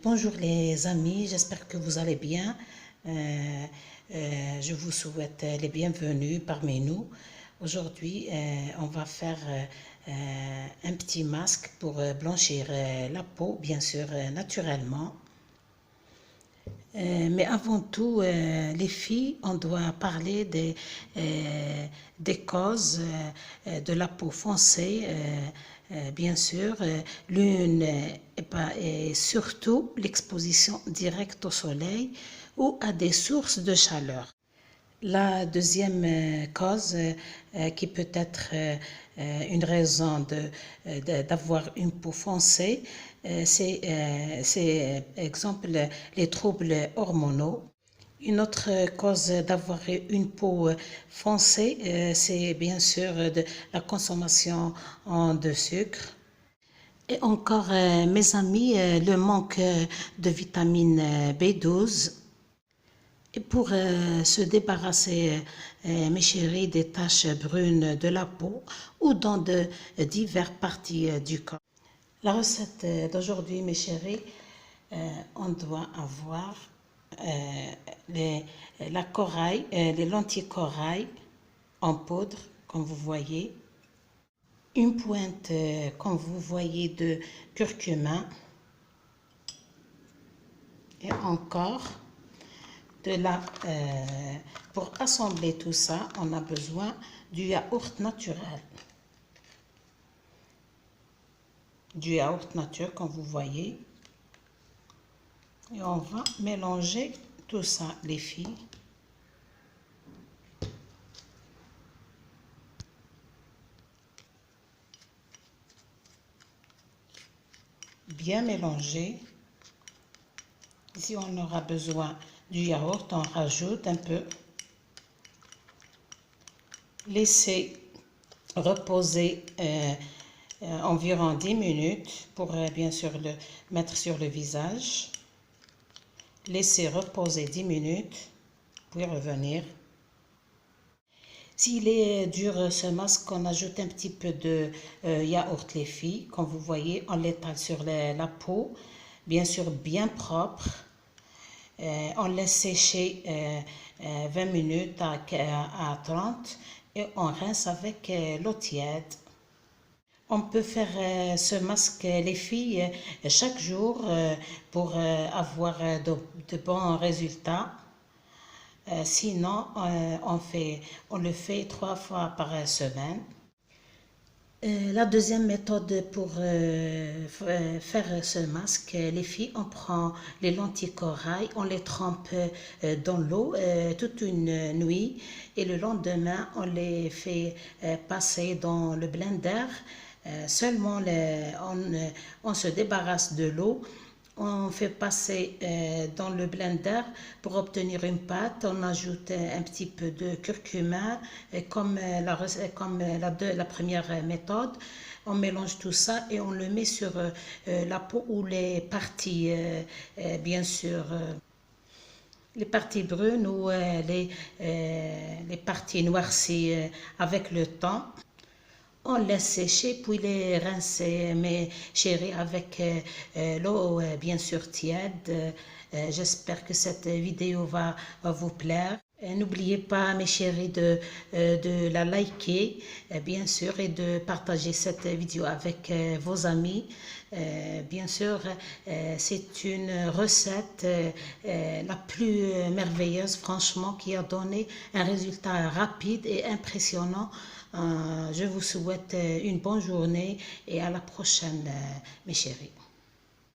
Bonjour les amis, j'espère que vous allez bien. Je vous souhaite les bienvenus parmi nous. Aujourd'hui, on va faire un petit masque pour blanchir la peau, bien sûr, naturellement. Mais avant tout, les filles, on doit parler des causes de la peau foncée, bien sûr. L'une est surtout l'exposition directe au soleil ou à des sources de chaleur. La deuxième cause qui peut être une raison d'avoir une peau foncée, c'est exemple les troubles hormonaux. Une autre cause d'avoir une peau foncée, c'est bien sûr la consommation de sucre. Et encore, mes amis, le manque de vitamine B12. Et pour se débarrasser, mes chéris, des taches brunes de la peau ou dans de diverses parties du corps. La recette d'aujourd'hui, mes chéris, on doit avoir la corail, les lentilles corail en poudre, comme vous voyez, une pointe, comme vous voyez, de curcuma, et encore pour assembler tout ça, on a besoin du yaourt naturel. Du yaourt naturel, comme vous voyez. Et on va mélanger tout ça, les filles. Bien mélanger. Ici, on aura besoin du yaourt, on rajoute un peu. Laissez reposer environ 10 minutes pour bien sûr le mettre sur le visage. Laissez reposer 10 minutes, puis revenir. S'il est dur ce masque, on ajoute un petit peu de yaourt les filles. Comme vous voyez, on l'étale sur la peau, bien sûr bien propre. On laisse sécher 20 minutes à 30 et on rince avec l'eau tiède. On peut faire ce masque, les filles, chaque jour pour avoir de bons résultats. Sinon, on le fait 3 fois par semaine. La deuxième méthode pour faire ce masque, les filles, on prend les lentilles corail, on les trempe dans l'eau toute une nuit et le lendemain, on les fait passer dans le blender. Seulement, on se débarrasse de l'eau. On fait passer dans le blender pour obtenir une pâte. On ajoute un petit peu de curcuma comme la première méthode. On mélange tout ça et on le met sur la peau ou les parties, bien sûr, les parties brunes ou les parties noircies avec le temps. On laisse sécher, puis les rincer, mes chéris, avec l'eau bien sûr tiède. J'espère que cette vidéo va vous plaire. N'oubliez pas, mes chéris, de la liker, bien sûr, et de partager cette vidéo avec vos amis. Bien sûr, c'est une recette la plus merveilleuse, franchement, qui a donné un résultat rapide et impressionnant. Je vous souhaite une bonne journée et à la prochaine, mes chéris.